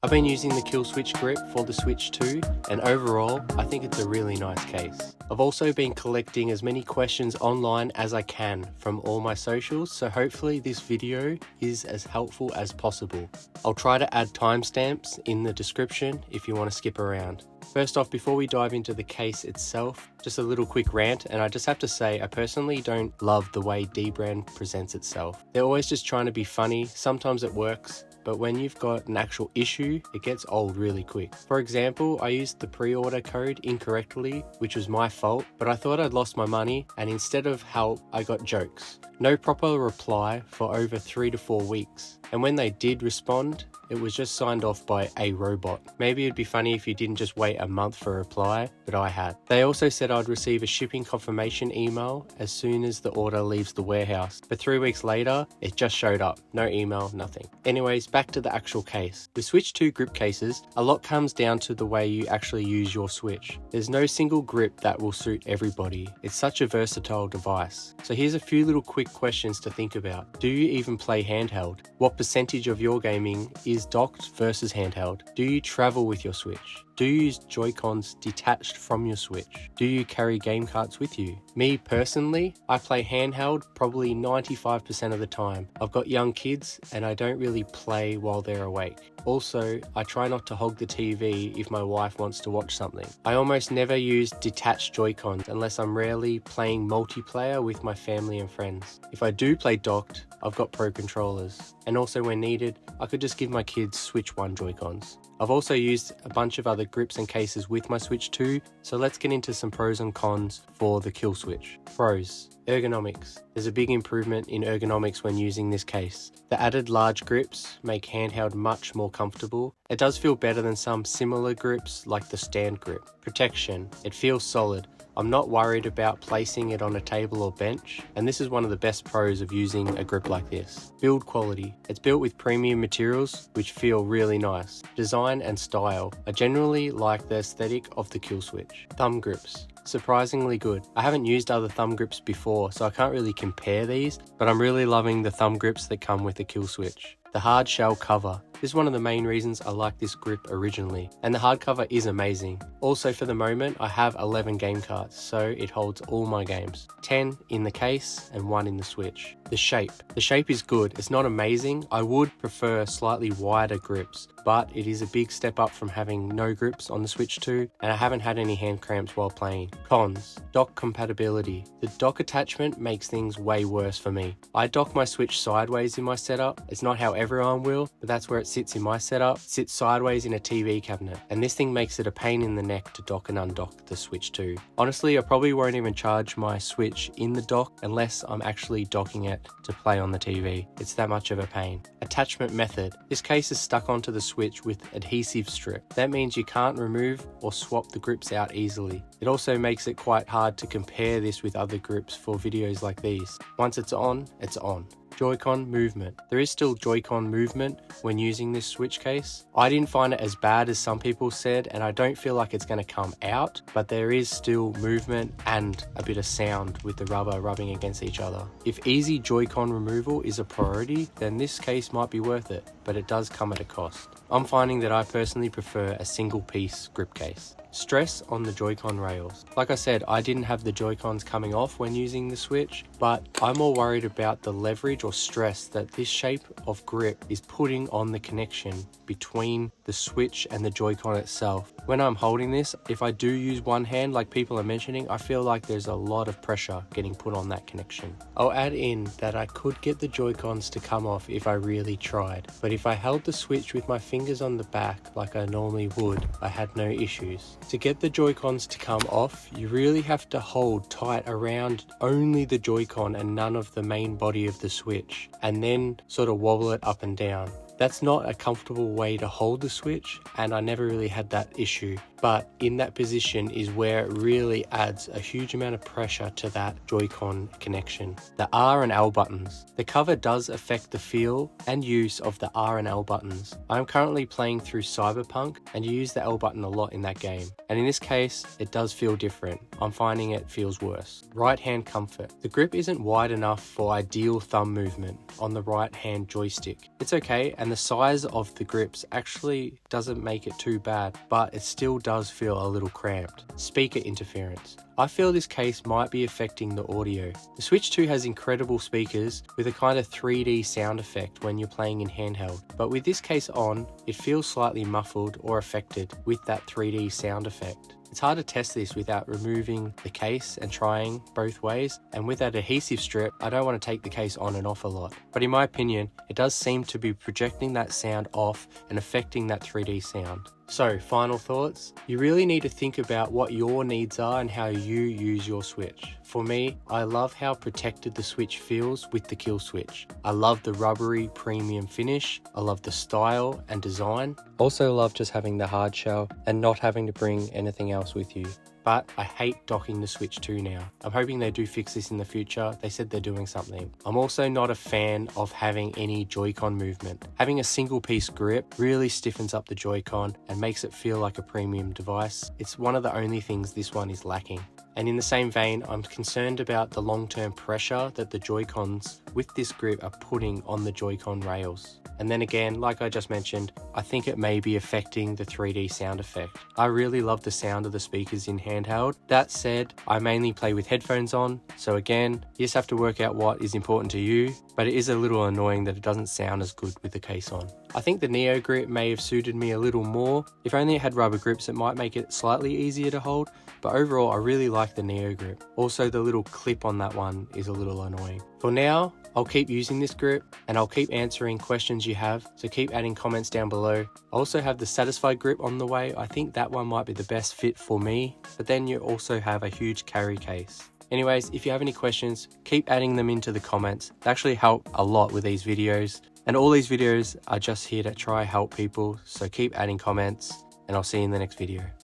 I've been using the Killswitch grip for the Switch 2, and overall, I think it's a really nice case. I've also been collecting as many questions online as I can from all my socials, so hopefully this video is as helpful as possible. I'll try to add timestamps in the description if you want to skip around. First off, before we dive into the case itself, just a little quick rant, and I just have to say I personally don't love the way dbrand presents itself. They're always just trying to be funny, sometimes it works, but when you've got an actual issue, it gets old really quick. For example, I used the pre-order code incorrectly, which was my fault, but I thought I'd lost my money, and instead of help, I got jokes. No proper reply for over 3 to 4 weeks. And when they did respond, it was just signed off by a robot. Maybe it'd be funny if you didn't just wait a month for a reply, but I had. They also said I'd receive a shipping confirmation email as soon as the order leaves the warehouse. But 3 weeks later, it just showed up. No email, nothing. Anyways, back to the actual case. With Switch 2 grip cases, a lot comes down to the way you actually use your Switch. There's no single grip that will suit everybody. It's such a versatile device. So here's a few little quick questions to think about. Do you even play handheld? What percentage of your gaming is docked versus handheld? Do you travel with your Switch? Do you use Joy-Cons detached from your Switch? Do you carry game carts with you? Me personally, I play handheld probably 95% of the time. I've got young kids and I don't really play while they're awake. Also, I try not to hog the TV if my wife wants to watch something. I almost never use detached Joy-Cons unless I'm rarely playing multiplayer with my family and friends. If I do play docked, I've got Pro controllers. And also when needed, I could just give my kids Switch 1 Joy-Cons. I've also used a bunch of other grips and cases with my Switch 2, so let's get into some pros and cons for the Killswitch. Pros. Ergonomics. There's a big improvement in ergonomics when using this case. The added large grips make handheld much more comfortable. It does feel better than some similar grips like the stand grip. Protection. It feels solid. I'm not worried about placing it on a table or bench, and this is one of the best pros of using a grip like this. Build quality. It's built with premium materials which feel really nice. Design and style. I generally like the aesthetic of the Killswitch. Thumb grips. Surprisingly good. I haven't used other thumb grips before, so I can't really compare these, but I'm really loving the thumb grips that come with the Killswitch. The hard shell cover. This is one of the main reasons I like this grip originally, and the hardcover is amazing. Also for the moment, I have 11 game carts, so it holds all my games. 10 in the case and 1 in the Switch. The shape. The shape is good. It's not amazing. I would prefer slightly wider grips, but it is a big step up from having no grips on the Switch 2, and I haven't had any hand cramps while playing. Cons. Dock compatibility. The dock attachment makes things way worse for me. I dock my Switch sideways in my setup. It's not how everyone will, but that's where it sits in my setup. It sits sideways in a TV cabinet, and this thing makes it a pain in the neck to dock and undock the Switch 2. Honestly, I probably won't even charge my Switch in the dock unless I'm actually docking it to play on the TV. It's that much of a pain. Attachment method. This case is stuck onto the Switch with adhesive strip. That means you can't remove or swap the grips out easily. It also makes it quite hard to compare this with other grips for videos like these. Once it's on, it's on. Joy-Con movement. There is still Joy-Con movement when using this Switch case. I didn't find it as bad as some people said, and I don't feel like it's going to come out, but there is still movement and a bit of sound with the rubber rubbing against each other. If easy Joy-Con removal is a priority, then this case might be worth it, but it does come at a cost. I'm finding that I personally prefer a single piece grip case. Stress on the Joy-Con rails. Like I said, I didn't have the Joy-Cons coming off when using the Switch, but I'm more worried about the leverage or stress that this shape of grip is putting on the connection between the Switch and the Joy-Con itself. When I'm holding this, if I do use one hand like people are mentioning, I feel like there's a lot of pressure getting put on that connection. I'll add in that I could get the Joy-Cons to come off if I really tried, but if I held the Switch with my fingers on the back like I normally would, I had no issues. To get the Joy-Cons to come off, you really have to hold tight around only the Joy-Con and none of the main body of the Switch, and then sort of wobble it up and down. That's not a comfortable way to hold the Switch, and I never really had that issue. But in that position is where it really adds a huge amount of pressure to that Joy-Con connection. The R and L buttons. The cover does affect the feel and use of the R and L buttons. I'm currently playing through Cyberpunk, and you use the L button a lot in that game. And in this case, it does feel different. I'm finding it feels worse. Right hand comfort. The grip isn't wide enough for ideal thumb movement on the right hand joystick. It's okay, and and the size of the grips actually doesn't make it too bad, but it still does feel a little cramped. Speaker interference. I feel this case might be affecting the audio. The Switch 2 has incredible speakers with a kind of 3D sound effect when you're playing in handheld, but with this case on, it feels slightly muffled or affected with that 3D sound effect. It's hard to test this without removing the case and trying both ways, and with that adhesive strip, I don't want to take the case on and off a lot. But in my opinion, it does seem to be projecting that sound off and affecting that 3D sound. So, final thoughts? You really need to think about what your needs are and how you use your Switch. For me, I love how protected the Switch feels with the Killswitch. I love the rubbery premium finish. I love the style and design. Also love just having the hard shell and not having to bring anything else with you. But I hate docking the Switch 2 now. I'm hoping they do fix this in the future. They said they're doing something. I'm also not a fan of having any Joy-Con movement. Having a single piece grip really stiffens up the Joy-Con and makes it feel like a premium device. It's one of the only things this one is lacking. And in the same vein, I'm concerned about the long-term pressure that the Joy-Cons with this grip are putting on the Joy-Con rails. And then again, like I just mentioned, I think it may be affecting the 3D sound effect. I really love the sound of the speakers in handheld. That said, I mainly play with headphones on, so again, you just have to work out what is important to you, but it is a little annoying that it doesn't sound as good with the case on. I think the Neo grip may have suited me a little more. If only it had rubber grips, it might make it slightly easier to hold, but overall I really like the Neo grip. Also, the little clip on that one is a little annoying. For now, I'll keep using this grip and I'll keep answering questions you have, so keep adding comments down below. I also have the Satisfied grip on the way. I think that one might be the best fit for me, but then you also have a huge carry case. Anyways, if you have any questions, keep adding them into the comments. They actually help a lot with these videos, and all these videos are just here to try help people, so keep adding comments and I'll see you in the next video.